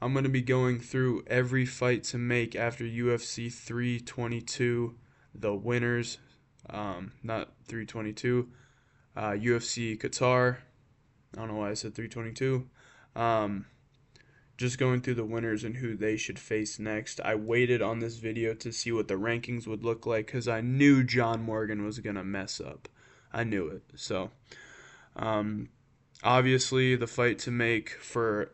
I'm going to be going through every fight to make after UFC 322, the winners, not 322, UFC Qatar. I don't know why I said 322. Um, just going through the winners and who they should face next. I waited on this video to see what the rankings would look like because I knew John Morgan was going to mess up. I knew it. So, um, obviously, the fight to make for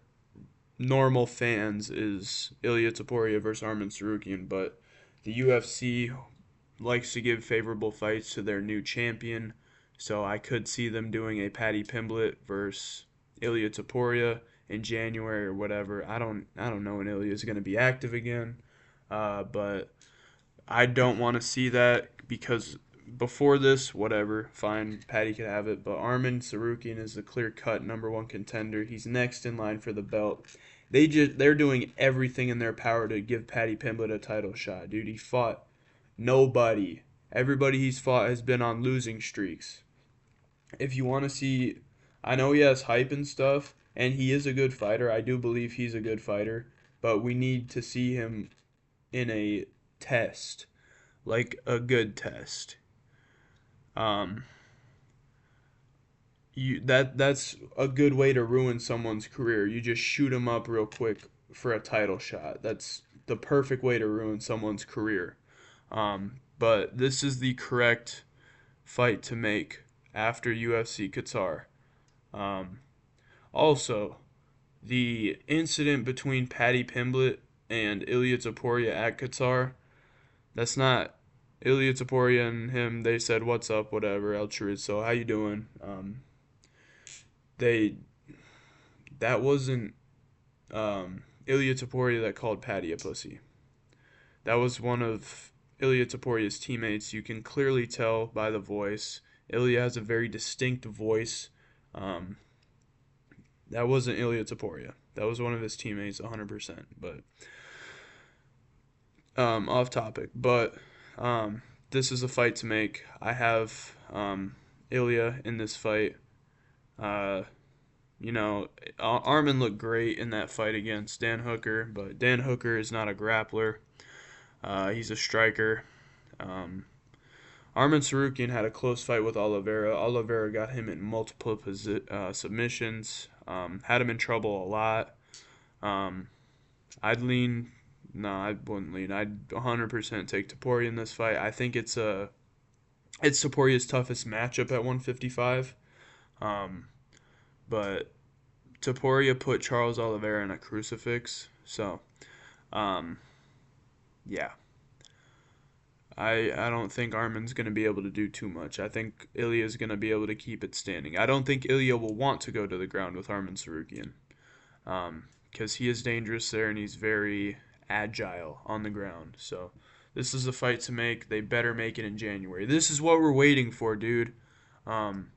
normal fans is Ilya Topuria versus Arman Tsarukyan, but the UFC likes to give favorable fights to their new champion, so I could see them doing a Paddy Pimblett versus Ilya Topuria in January or whatever. I don't know when Ilya is going to be active again, but I don't want to see that because before this, whatever, fine, Paddy could have it. But Arman Tsarukyan is the clear-cut number one contender. He's next in line for the belt. They're doing everything in their power to give Paddy Pimblett a title shot. Dude, he fought nobody. Everybody he's fought has been on losing streaks. If you want to see, I know he has hype and stuff, and he is a good fighter. I do believe he's a good fighter, but we need to see him in a test, like a good test. Um, that's a good way to ruin someone's career. You just shoot them up real quick for a title shot. That's the perfect way to ruin someone's career. But this is the correct fight to make after UFC Qatar. Um, Also, the incident between Paddy Pimblett and Ilya Topuria at Qatar, that's not Ilya Topuria and him. They said, "What's up?" Whatever. El Chorizo, how you doing? They that wasn't Ilya Topuria that called Paddy a pussy. That was one of Ilya Topuria's teammates. You can clearly tell by the voice. Ilya has a very distinct voice. Um, that wasn't Ilya Topuria. That was one of his teammates, 100%. But off topic. But this is a fight to make. I have Ilya in this fight. Uh, Armin looked great in that fight against Dan Hooker, but Dan Hooker is not a grappler. He's a striker. Um, Arman Tsarukyan had a close fight with Oliveira. Oliveira got him in multiple submissions. Had him in trouble a lot. Um, I'd lean. No, I wouldn't lean. I'd 100% take Topuria in this fight. I think it's Topuria's toughest matchup at 155. Um, but Topuria put Charles Oliveira in a crucifix. So, um, yeah. I don't think Armin's going to be able to do too much. I think Ilya's going to be able to keep it standing. I don't think Ilya will want to go to the ground with Arman Tsarukyan because he is dangerous there and he's very agile on the ground. So this is a fight to make. They better make it in January. This is what we're waiting for, dude. Um,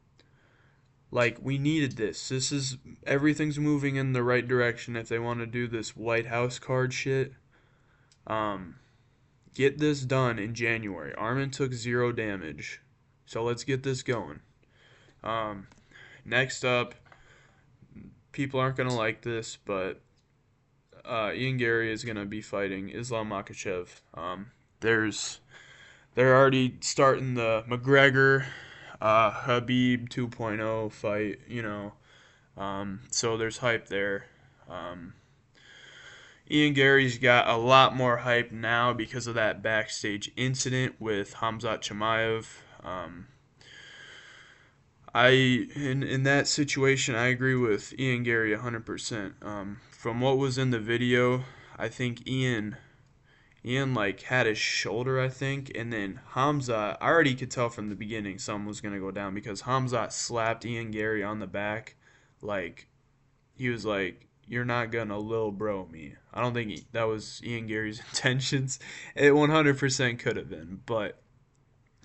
like we needed this. This is everything's moving in the right direction if they want to do this White House card shit. Um, get this done in January. Armin took zero damage, so let's get this going. Um, Next up, people aren't gonna like this, but Ian Gary is gonna be fighting Islam Makhachev. There's they're already starting the McGregor Habib 2.0 fight, so there's hype there. Um, Ian Gary's got a lot more hype now because of that backstage incident with Hamzat Chimaev. In that situation, I agree with Ian Gary 100%. From what was in the video, I think Ian like had his shoulder, I think, and then Hamzat. I already could tell from the beginning something was gonna go down because Hamzat slapped Ian Gary on the back, like he was like, "You're not gonna lil bro me." I don't think that was Ian Gary's intentions. It 100% could have been, but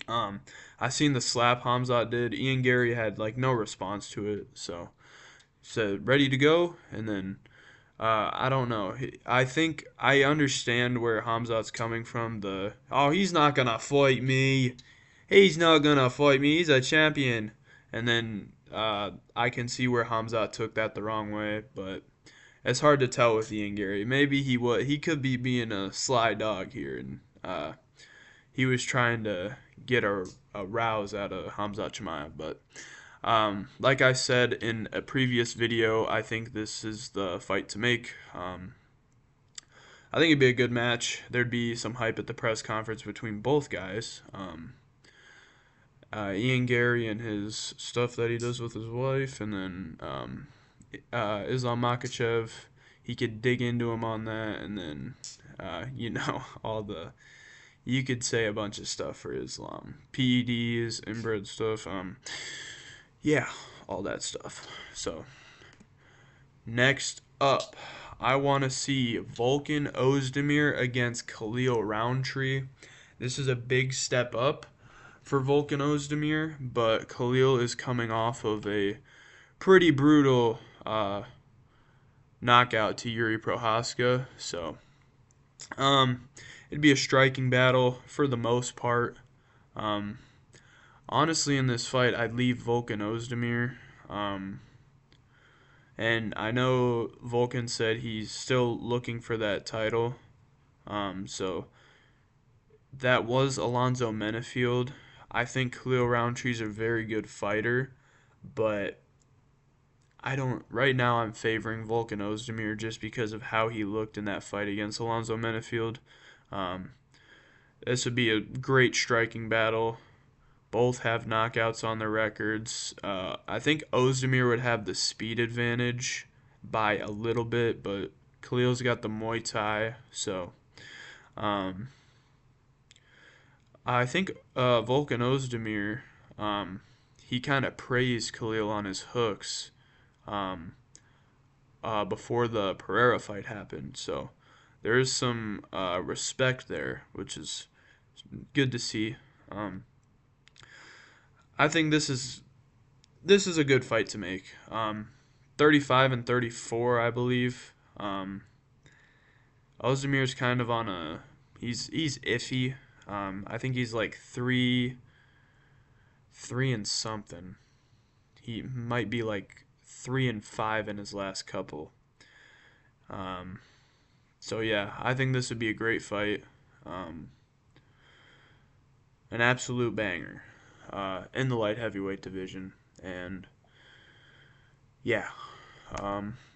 I seen the slap Hamzat did. Ian Gary had like no response to it, so said ready to go, and then I don't know. I think I understand where Hamzat's coming from. He's not gonna fight me. He's not gonna fight me. He's a champion. And then I can see where Hamzat took that the wrong way, but it's hard to tell with Ian Gary. Maybe he could be being a sly dog here, and he was trying to get a rouse out of Hamza Chimaev. But like I said in a previous video, I think this is the fight to make. I think it'd be a good match. There'd be some hype at the press conference between both guys. Ian Gary and his stuff that he does with his wife, and then Islam Makhachev, he could dig into him on that, and then all the you could say a bunch of stuff for Islam, PEDs, inbred stuff, yeah, all that stuff. So next up, I want to see Volkan Ozdemir against Khalil Roundtree. This is a big step up for Volkan Ozdemir, but Khalil is coming off of a pretty brutal knockout to Yuri Prohaska. So it'd be a striking battle for the most part. Honestly, in this fight, I'd leave Volkan Ozdemir. And I know Volkan said he's still looking for that title. So that was Alonzo Menafield. I think Khalil Rountree's a very good fighter, but right now I'm favoring Volkan Ozdemir just because of how he looked in that fight against Alonzo Menafield. This would be a great striking battle. Both have knockouts on their records. I think Ozdemir would have the speed advantage by a little bit, but Khalil's got the Muay Thai, so I think Volkan Ozdemir, he kind of praised Khalil on his hooks before the Pereira fight happened, so there is some respect there, which is good to see. I think this is a good fight to make. 35 and 34, I believe. Ozdemir's kind of on a he's iffy. I think he's like three and something. He might be like 3-5 in his last couple. So yeah, I think this would be a great fight. An absolute banger in the light heavyweight division. And yeah,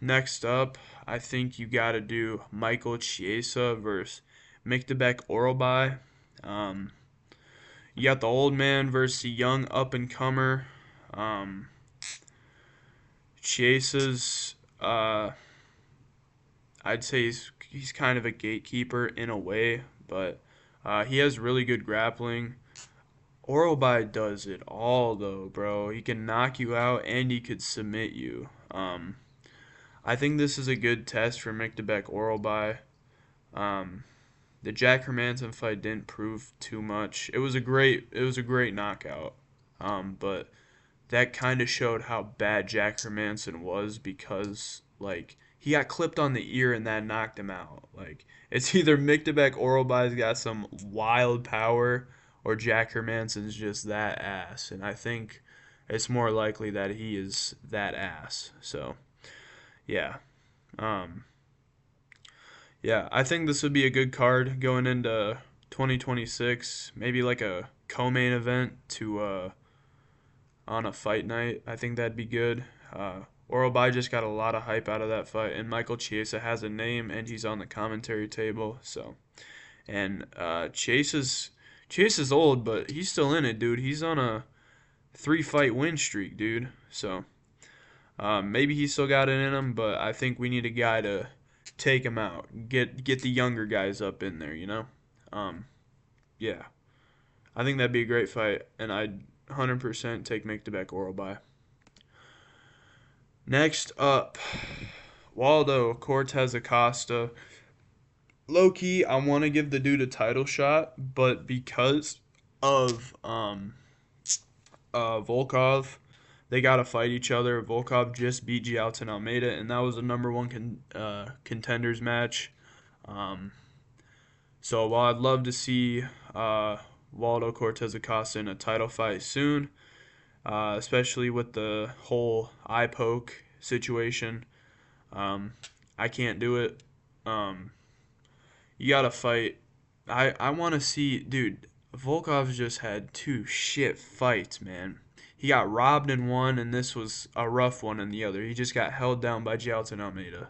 next up, I think you got to do Michael Chiesa versus Miktabek Oralbai. You got the old man versus the young up-and-comer. Chiesa's, I'd say he's kind of a gatekeeper in a way, but he has really good grappling. Oralbai does it all, though, bro. He can knock you out, and he could submit you. I think this is a good test for Miktabek Oralbai. The Jack Hermanson fight didn't prove too much. It was a great knockout. But that kind of showed how bad Jack Hermanson was because like he got clipped on the ear and that knocked him out. Like it's either Miktabek Oralbai's got some wild power or Jack Hermanson's just that ass, and I think it's more likely that he is that ass. So, yeah. Yeah, I think this would be a good card going into 2026. Maybe like a co-main event to on a fight night. I think that'd be good. Oralbai just got a lot of hype out of that fight, and Michael Chiesa has a name, and he's on the commentary table. So, and Chiesa's old, but he's still in it, dude. He's on a 3-fight win streak, dude. So maybe he's still got it in him, but I think we need a guy to take him out, get the younger guys up in there, you know. Yeah, I think that'd be a great fight, and I'd 100% take Miktabek Oralbai. Next up, Waldo Cortez Acosta. Low key, I want to give the dude a title shot, but because of Volkov, they gotta fight each other. Volkov just beat Gialton Almeida, and that was a number one contenders match. So while I'd love to see Waldo Cortez Acosta in a title fight soon, especially with the whole eye poke situation, I can't do it. Um, you gotta fight. I want to see, dude. Volkov's just had two shit fights, man. He got robbed in one, and this was a rough one in the other. He just got held down by Jailton Almeida.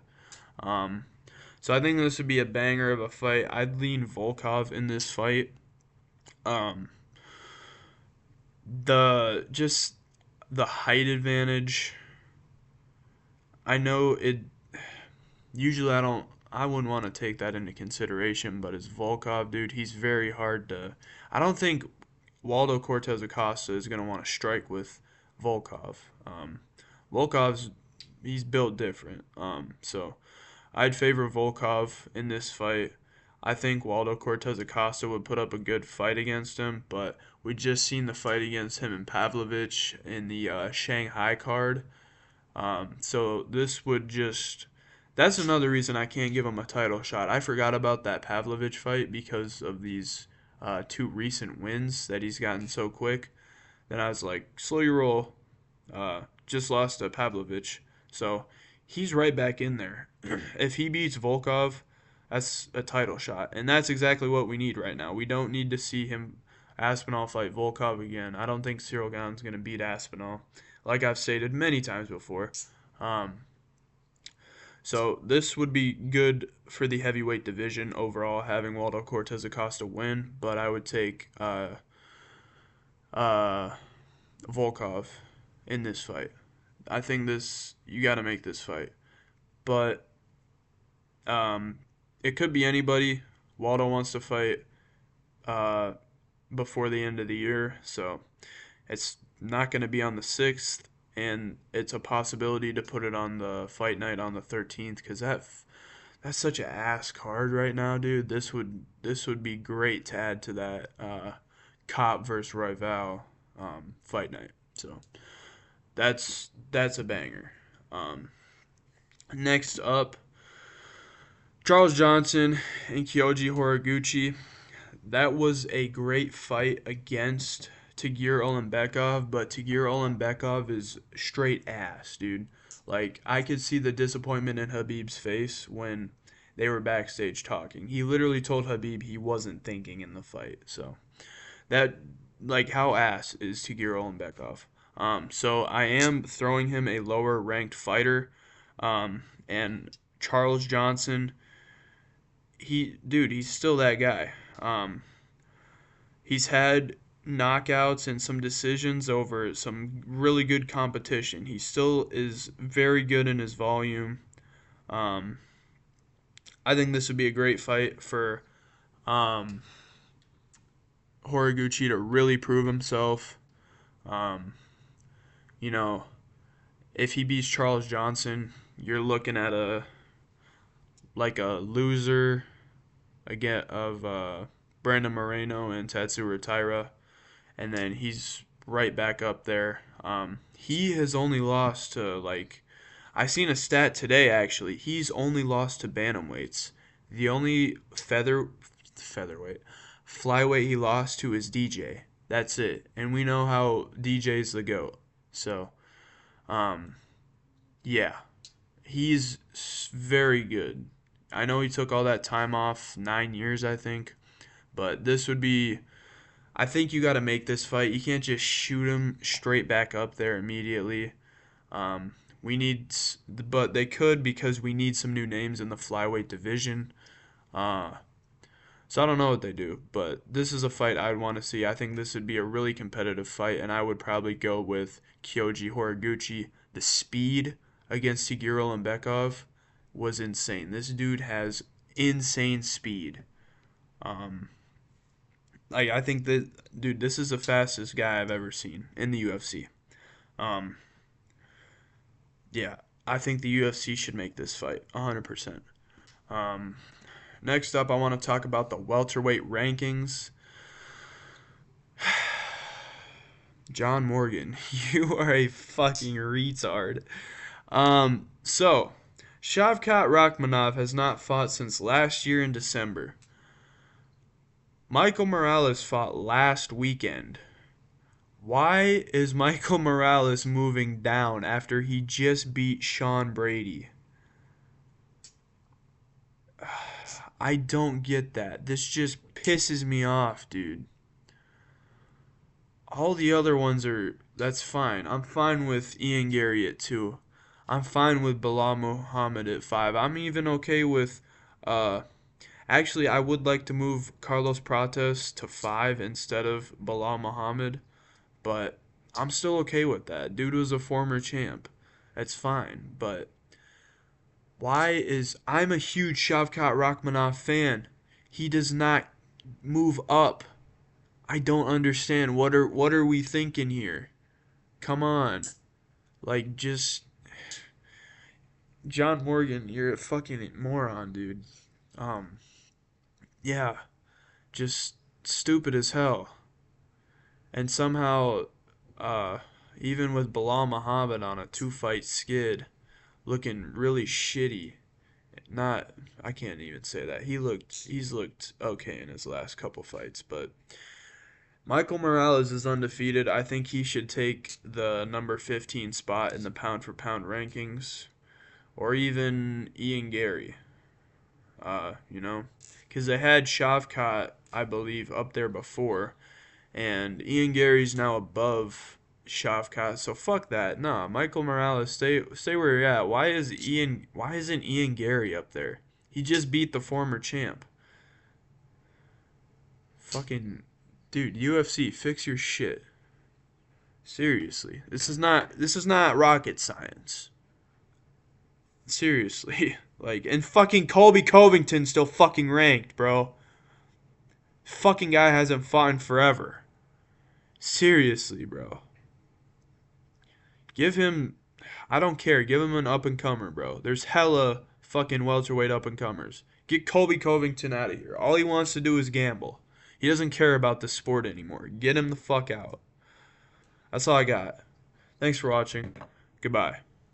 Um, so I think this would be a banger of a fight. I'd lean Volkov in this fight. Um, just the height advantage. I know it. Usually, I wouldn't want to take that into consideration, but as Volkov, dude, he's very hard to. I don't think Waldo Cortez Acosta is going to want to strike with Volkov. Volkov's he's built different. So I'd favor Volkov in this fight. I think Waldo Cortez Acosta would put up a good fight against him, but we just seen the fight against him and Pavlovich in the Shanghai card. So this would just. That's another reason I can't give him a title shot. I forgot about that Pavlovich fight because of these two recent wins that he's gotten so quick. Then I was like, slow your roll. Just lost to Pavlovich. So he's right back in there. If he beats Volkov, that's a title shot. And that's exactly what we need right now. We don't need to see him Aspinall fight Volkov again. I don't think Cyril Gaon's going to beat Aspinall, like I've stated many times before. Um, so this would be good for the heavyweight division overall, having Waldo Cortez Acosta win, but I would take uh, Volkov in this fight. I think you got to make this fight, but um, it could be anybody. Waldo wants to fight uh, before the end of the year, so it's not going to be on the 6th, and it's a possibility to put it on the fight night on the 13th because that's such an ass card right now, dude. This would be great to add to that Cop versus Royval fight night. So that's a banger. Um, Next up, Charles Johnson and Kyoji Horiguchi. That was a great fight against Tagir Ulanbekov, but Tagir Ulanbekov is straight ass, dude. Like, I could see the disappointment in Habib's face when they were backstage talking. He literally told Habib he wasn't thinking in the fight. So, that, like, how ass is Tagir Ulanbekov? So I am throwing him a lower ranked fighter. And Charles Johnson, he's still that guy. He's had knockouts and some decisions over some really good competition. He still is very good in his volume. Um, I think this would be a great fight for um, Horiguchi to really prove himself. Um, you know, if he beats Charles Johnson, you're looking at a loser again of Brandon Moreno and Tatsuro Taira, and then he's right back up there. He has only lost to I seen a stat today actually. He's only lost to bantamweights. The only featherweight flyweight he lost to is DJ. That's it, and we know how DJ's the GOAT. So, um, yeah, he's very good. I know he took all that time off, 9 years I think, but this would be. I think you got to make this fight. You can't just shoot him straight back up there immediately. We need, but they could because we need some new names in the flyweight division. Uh, so I don't know what they do, but this is a fight I'd want to see. I think this would be a really competitive fight, and I would probably go with Kyoji Horiguchi. The speed against Tagir Ulanbekov was insane. This dude has insane speed. Um, I think that dude, this is the fastest guy I've ever seen in the UFC. Um, yeah, I think the UFC should make this fight 100%. Um, Next up, I want to talk about the welterweight rankings. John Morgan, you are a fucking retard. So Shavkat Rakhmonov has not fought since last year in December. Michael Morales fought last weekend. Why is Michael Morales moving down after he just beat Sean Brady? I don't get that. This just pisses me off, dude. All the other ones are, that's fine. I'm fine with Ian Gary at 2. I'm fine with Bilal Muhammad at 5. I'm even okay with, uh, actually, I would like to move Carlos Prates to 5 instead of Bilal Muhammad, but I'm still okay with that. Dude was a former champ. That's fine, but I'm a huge Shavkat Rachmanov fan. He does not move up. I don't understand. What are we thinking here? Come on. Like, just John Morgan, you're a fucking moron, dude. Um yeah, just stupid as hell. And somehow even with Bilal Muhammad on a 2-fight skid looking really shitty. Not I can't even say that. He's looked okay in his last couple fights, but Michael Morales is undefeated. I think he should take the number 15 spot in the pound for pound rankings, or even Ian Gary. You know, because they had Shavkat, I believe, up there before, and Ian Gary's now above Shavkat. So fuck that. Nah, Michael Morales, stay where you're at. Why isn't Ian Gary up there? He just beat the former champ. Fucking dude, UFC, fix your shit. Seriously. This is not rocket science. Seriously. Like, and fucking Colby Covington's still fucking ranked, bro. Fucking guy hasn't fought in forever. Seriously, bro. Give him, I don't care. Give him an up and comer, bro. There's hella fucking welterweight up and comers. Get Colby Covington out of here. All he wants to do is gamble. He doesn't care about the sport anymore. Get him the fuck out. That's all I got. Thanks for watching. Goodbye.